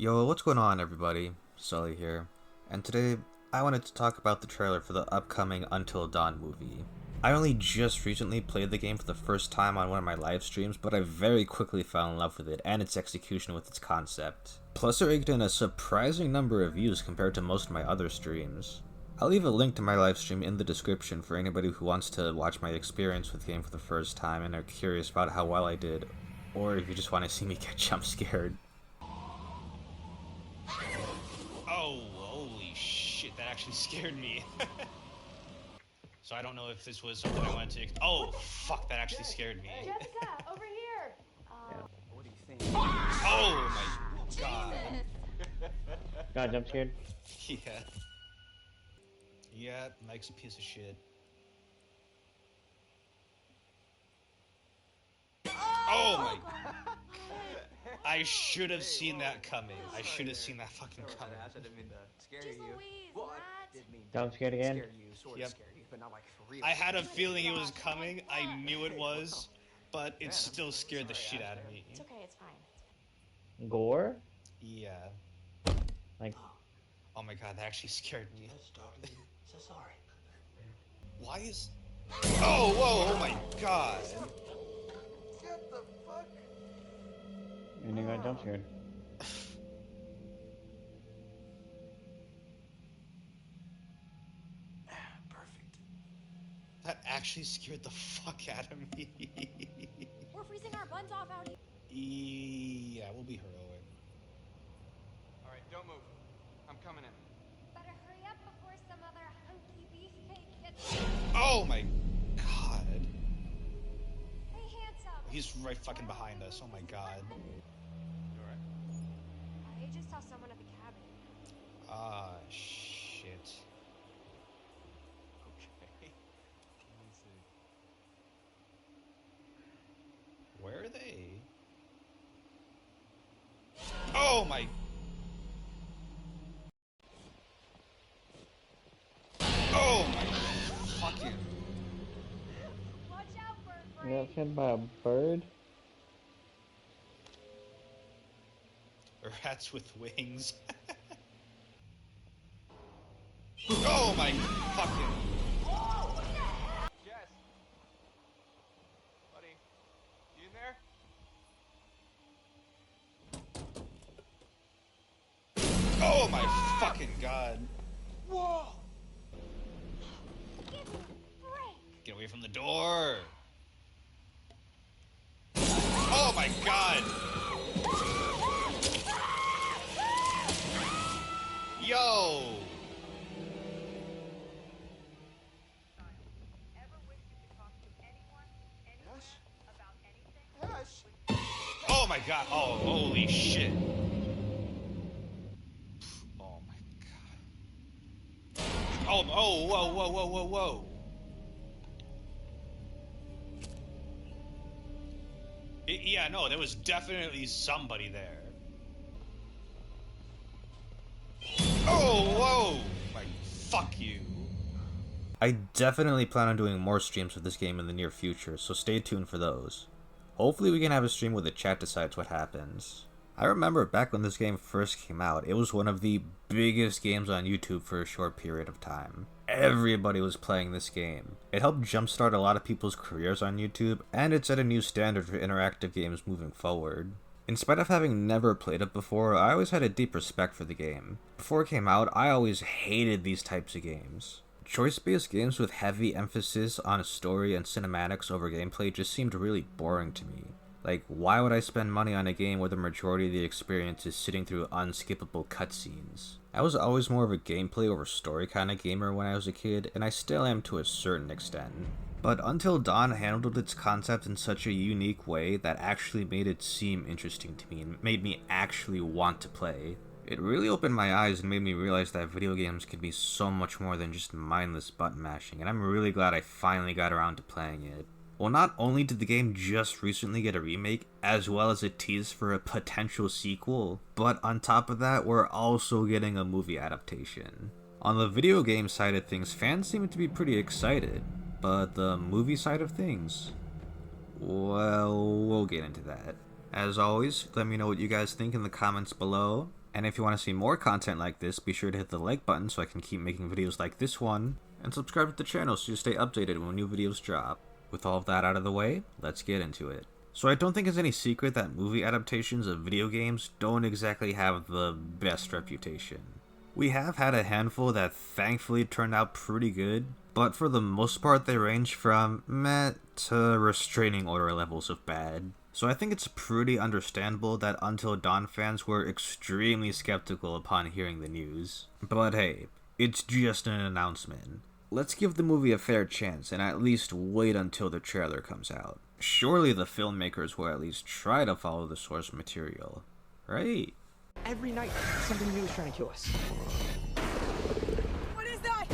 Yo, what's going on everybody? Sully here, and today I wanted to talk about the trailer for the upcoming Until Dawn movie. I only just recently played the game for the first time on one of my live streams, but I very quickly fell in love with it and its execution with its concept. Plus it raked in a surprising number of views compared to most of my other streams. I'll leave a link to my live stream in the description for anybody who wants to watch my experience with the game for the first time and are curious about how well I did, or if you just want to see me get jump scared. Oh, holy shit, that actually scared me. So I don't know if this was something I wanted to... Oh, fuck, that actually scared me. Jessica, over here! What do you think? Oh my god. Got jump scared? Yeah. Yeah, Mike's a piece of shit. Oh my... I should have seen that coming. I should have seen that fucking coming. I didn't mean to scare Jeez you. Louise, Well, Matt. I did mean Jump scared again? scare you, sort of Yep. scare you, but not like for real. I had a feeling it was coming. I knew it was, but it still scared the shit out of me. It's okay, it's fine. Gore? Yeah. Like, Oh my god, that actually scared me. So sorry. Why is... Oh, whoa, oh my god. What the fuck? and you got jump scared. Perfect. That actually scared the fuck out of me. We're freezing our buns off out here. Yeah, we'll be heroic. Alright, don't move. I'm coming in. Better hurry up before some other hunky beefcake gets... Oh my god. Hey, handsome! He's right fucking behind us. Oh my god. You alright? I just saw someone at the cabin. Ah, shit. Okay. Let me see. Where are they? Oh my... Oh my fucking... Watch out, bird You brain! got scared by a bird? Rats with wings. Oh my fucking... Jess! Buddy, you in there? Oh my fucking god. Whoa! Give me a break! Get away from the door. Oh my god. Yo. Hush! Oh my god. Oh, holy shit. Oh my god. Oh, whoa, whoa, whoa, whoa, whoa. Yeah, no, there was definitely somebody there. Oh, whoa. Like, fuck you. I definitely plan on doing more streams with this game in the near future, so stay tuned for those. Hopefully we can have a stream where the chat decides what happens. I remember back when this game first came out, it was one of the biggest games on YouTube for a short period of time. Everybody was playing this game. It helped jumpstart a lot of people's careers on YouTube, and it set a new standard for interactive games moving forward. In spite of having never played it before, I always had a deep respect for the game. Before it came out, I always hated these types of games. Choice-based games with heavy emphasis on story and cinematics over gameplay just seemed really boring to me. Like, why would I spend money on a game where the majority of the experience is sitting through unskippable cutscenes? I was always more of a gameplay over story kind of gamer when I was a kid, and I still am to a certain extent. But Until Dawn handled its concept in such a unique way that actually made it seem interesting to me and made me actually want to play. It really opened my eyes and made me realize that video games can be so much more than just mindless button mashing, and I'm really glad I finally got around to playing it. Well, not only did the game just recently get a remake, as well as a tease for a potential sequel, but on top of that, we're also getting a movie adaptation. On the video game side of things, fans seem to be pretty excited, but the movie side of things, well, we'll get into that. As always, let me know what you guys think in the comments below, And if you want to see more content like this, be sure to hit the like button so I can keep making videos like this one, and subscribe to the channel so you stay updated when new videos drop. With all of that out of the way, let's get into it. So I don't think it's any secret that movie adaptations of video games don't exactly have the best reputation. We have had a handful that thankfully turned out pretty good, but for the most part they range from meh to restraining order levels of bad. So I think it's pretty understandable that Until Dawn fans were extremely skeptical upon hearing the news. But hey, it's just an announcement. Let's give the movie a fair chance and at least wait until the trailer comes out. Surely the filmmakers will at least try to follow the source material, right? Every night, something new is trying to kill us. What is that?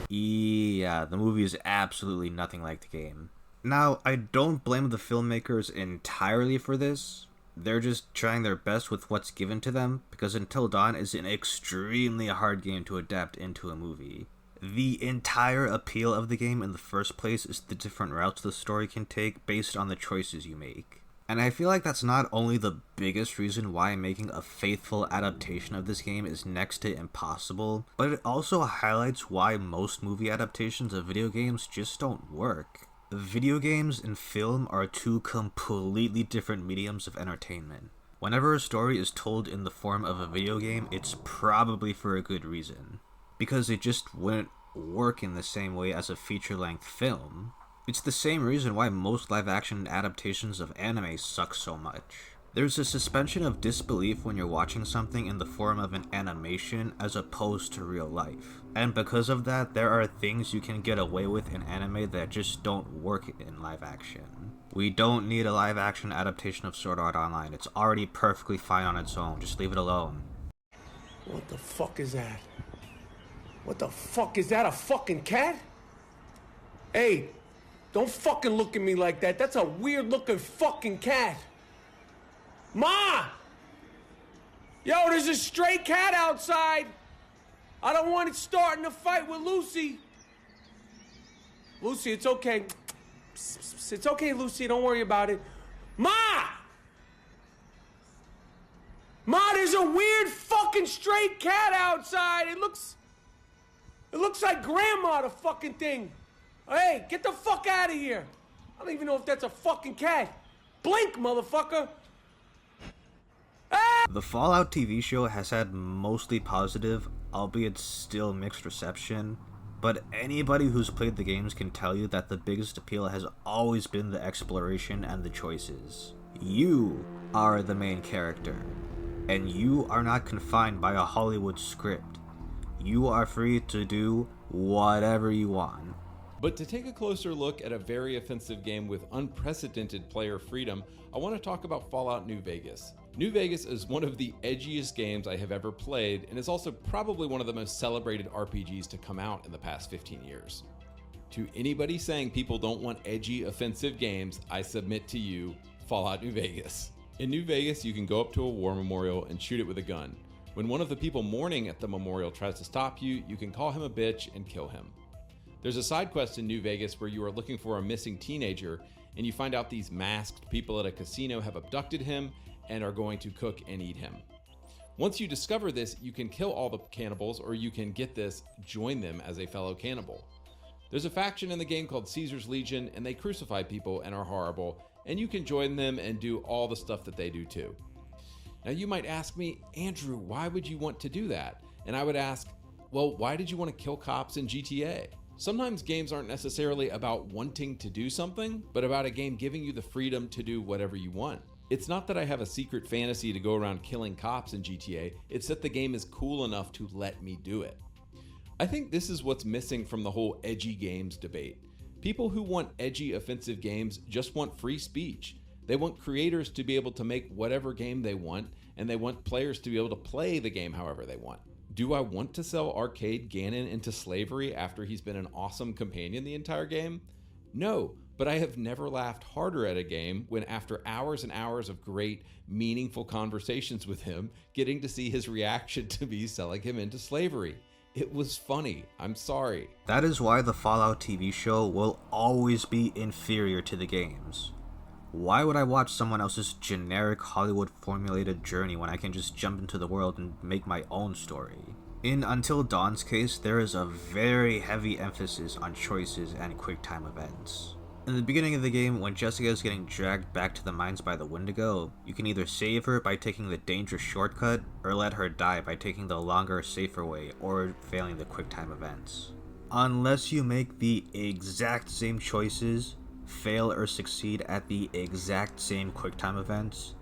Yeah, the movie is absolutely nothing like the game. Now, I don't blame the filmmakers entirely for this. They're just trying their best with what's given to them, because Until Dawn is an extremely hard game to adapt into a movie. The entire appeal of the game in the first place is the different routes the story can take based on the choices you make. And I feel like that's not only the biggest reason why making a faithful adaptation of this game is next to impossible, but it also highlights why most movie adaptations of video games just don't work. Video games and film are two completely different mediums of entertainment. Whenever a story is told in the form of a video game, it's probably for a good reason, because it just wouldn't work in the same way as a feature-length film. It's the same reason why most live-action adaptations of anime suck so much. There's a suspension of disbelief when you're watching something in the form of an animation as opposed to real life. And because of that, there are things you can get away with in anime that just don't work in live action. We don't need a live-action adaptation of Sword Art Online. It's already perfectly fine on its own. Just leave it alone. What the fuck is that? What the fuck is that? A fucking cat? Hey, don't fucking look at me like that. That's a weird looking fucking cat. Ma! Yo, there's a stray cat outside. I don't want it starting a fight with Lucy. Lucy, it's okay. It's okay, Lucy. Don't worry about it. Ma! Ma, there's a weird fucking stray cat outside. It looks like Grandma, the fucking thing. Hey, get the fuck out of here. I don't even know if that's a fucking cat. Blink, motherfucker. The Fallout TV show has had mostly positive, albeit still mixed reception, but anybody who's played the games can tell you that the biggest appeal has always been the exploration and the choices. You are the main character, and you are not confined by a Hollywood script. You are free to do whatever you want. But to take a closer look at a very offensive game with unprecedented player freedom, I want to talk about Fallout New Vegas. New Vegas is one of the edgiest games I have ever played, and is also probably one of the most celebrated RPGs to come out in the past 15 years. To anybody saying people don't want edgy, offensive games, I submit to you, Fallout New Vegas. In New Vegas, you can go up to a war memorial and shoot it with a gun. When one of the people mourning at the memorial tries to stop you, you can call him a bitch and kill him. There's a side quest in New Vegas where you are looking for a missing teenager, and you find out these masked people at a casino have abducted him and are going to cook and eat him. Once you discover this, you can kill all the cannibals, or you can, get this, join them as a fellow cannibal. There's a faction in the game called Caesar's Legion, and they crucify people and are horrible, and you can join them and do all the stuff that they do too. Now you might ask me, Andrew, why would you want to do that? And I would ask, well, why did you want to kill cops in GTA? Sometimes games aren't necessarily about wanting to do something, but about a game giving you the freedom to do whatever you want. It's not that I have a secret fantasy to go around killing cops in GTA, it's that the game is cool enough to let me do it. I think this is what's missing from the whole edgy games debate. People who want edgy, offensive games just want free speech. They want creators to be able to make whatever game they want, and they want players to be able to play the game however they want. Do I want to sell Arcade Gannon into slavery after he's been an awesome companion the entire game? No, but I have never laughed harder at a game when, after hours and hours of great, meaningful conversations with him, getting to see his reaction to me selling him into slavery. It was funny. I'm sorry. That is why the Fallout TV show will always be inferior to the games. Why would I watch someone else's generic Hollywood formulated journey when I can just jump into the world and make my own story? In Until Dawn's case, there is a very heavy emphasis on choices and quick-time events. In the beginning of the game, when Jessica is getting dragged back to the mines by the Wendigo, you can either save her by taking the dangerous shortcut, or let her die by taking the longer, safer way, or failing the quick-time events. Unless you make the exact same choices, fail or succeed at the exact same QuickTime events,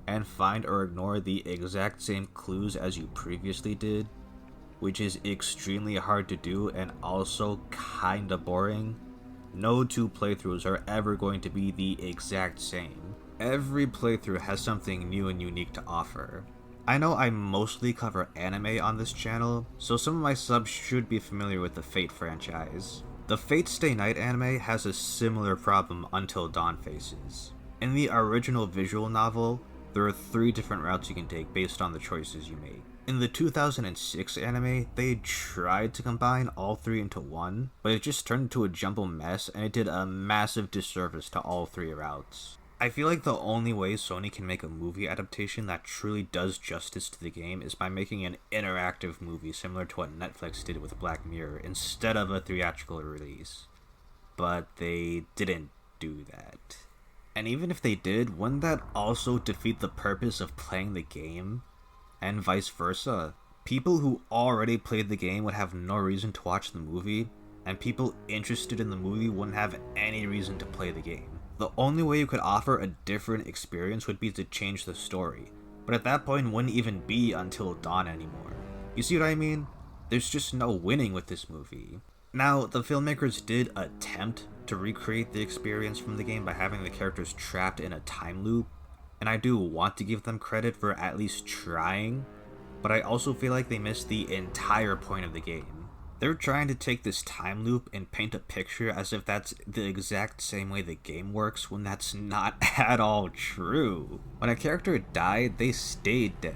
and find or ignore the exact same clues as you previously did, which is extremely hard to do and also kinda boring, no two playthroughs are ever going to be the exact same. Every playthrough has something new and unique to offer. I know I mostly cover anime on this channel, so some of my subs should be familiar with the Fate franchise. The Fate Stay Night anime has a similar problem Until Dawn faces. In the original visual novel, there are 3 different routes you can take based on the choices you make. In the 2006 anime, they tried to combine all 3 into one, but it just turned into a jumbled mess and it did a massive disservice to all 3 routes. I feel like the only way Sony can make a movie adaptation that truly does justice to the game is by making an interactive movie similar to what Netflix did with Black Mirror instead of a theatrical release. But they didn't do that. And even if they did, wouldn't that also defeat the purpose of playing the game? And vice versa. People who already played the game would have no reason to watch the movie, and people interested in the movie wouldn't have any reason to play the game. The only way you could offer a different experience would be to change the story, but at that point wouldn't even be Until Dawn anymore. You see what I mean? There's just no winning with this movie. Now, the filmmakers did attempt to recreate the experience from the game by having the characters trapped in a time loop, and I do want to give them credit for at least trying, but I also feel like they missed the entire point of the game. They're trying to take this time loop and paint a picture as if that's the exact same way the game works, when that's not at all true. When a character died, they stayed dead.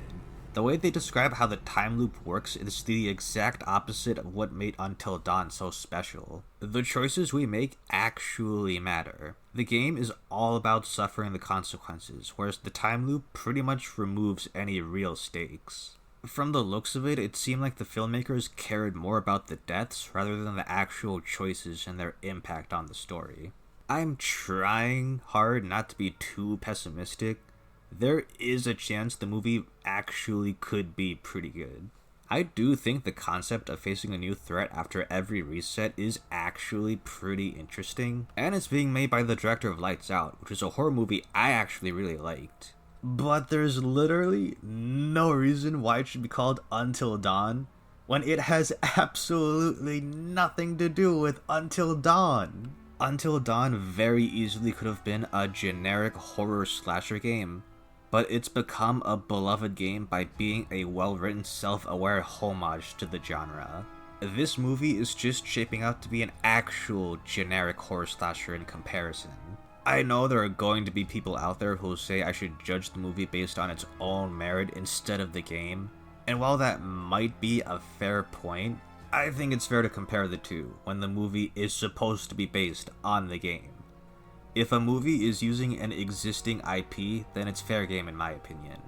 The way they describe how the time loop works is the exact opposite of what made Until Dawn so special. The choices we make actually matter. The game is all about suffering the consequences, whereas the time loop pretty much removes any real stakes. From the looks of it, it seemed like the filmmakers cared more about the deaths rather than the actual choices and their impact on the story. I'm trying hard not to be too pessimistic. There is a chance the movie actually could be pretty good. I do think the concept of facing a new threat after every reset is actually pretty interesting, and it's being made by the director of Lights Out, which is a horror movie I actually really liked. But there's literally no reason why it should be called Until Dawn when it has absolutely nothing to do with Until Dawn. Until Dawn very easily could have been a generic horror slasher game, but it's become a beloved game by being a well-written, self-aware homage to the genre. This movie is just shaping out to be an actual generic horror slasher in comparison. I know there are going to be people out there who will say I should judge the movie based on its own merit instead of the game, and while that might be a fair point, I think it's fair to compare the two when the movie is supposed to be based on the game. If a movie is using an existing IP, then it's fair game in my opinion.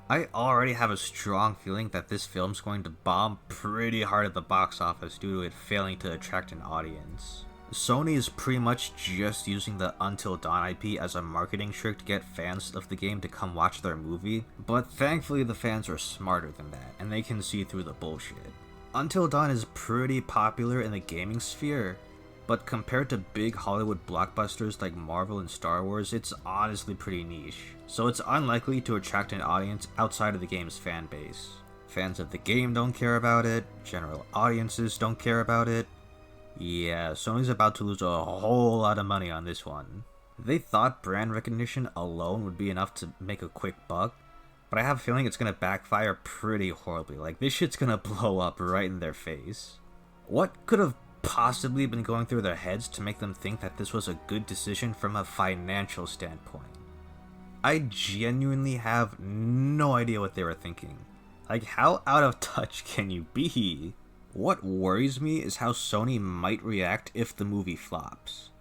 I already have a strong feeling that this film's going to bomb pretty hard at the box office due to it failing to attract an audience. Sony is pretty much just using the Until Dawn IP as a marketing trick to get fans of the game to come watch their movie, but thankfully the fans are smarter than that, and they can see through the bullshit. Until Dawn is pretty popular in the gaming sphere, but compared to big Hollywood blockbusters like Marvel and Star Wars, it's honestly pretty niche, so it's unlikely to attract an audience outside of the game's fan base. Fans of the game don't care about it, general audiences don't care about it. Yeah, Sony's about to lose a whole lot of money on this one. They thought brand recognition alone would be enough to make a quick buck, but I have a feeling it's gonna backfire pretty horribly. Like, this shit's gonna blow up right in their face. What could have possibly been going through their heads to make them think that this was a good decision from a financial standpoint? I genuinely have no idea what they were thinking. Like, how out of touch can you be? What worries me is how Sony might react if the movie flops.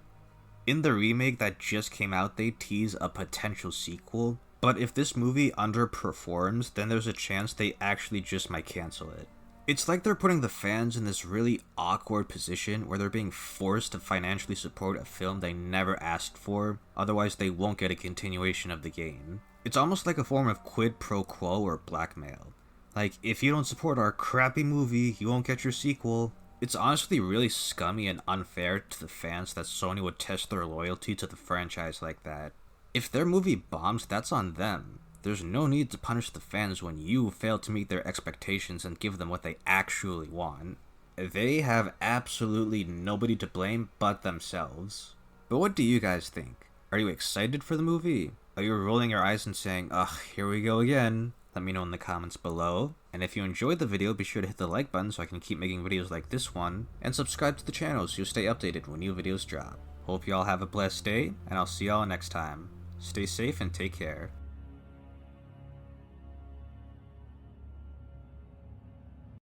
In the remake that just came out, they tease a potential sequel, but if this movie underperforms, then there's a chance they actually just might cancel it. It's like they're putting the fans in this really awkward position where they're being forced to financially support a film they never asked for, otherwise they won't get a continuation of the game. It's almost like a form of quid pro quo or blackmail. Like, if you don't support our crappy movie, you won't get your sequel. It's honestly really scummy and unfair to the fans that Sony would test their loyalty to the franchise like that. If their movie bombs, that's on them. There's no need to punish the fans when you fail to meet their expectations and give them what they actually want. They have absolutely nobody to blame but themselves. But what do you guys think? Are you excited for the movie? Are you rolling your eyes and saying, ugh, here we go again? Let me know in the comments below. And if you enjoyed the video, be sure to hit the like button so I can keep making videos like this one. And subscribe to the channel so you'll stay updated when new videos drop. Hope y'all have a blessed day, and I'll see y'all next time. Stay safe and take care.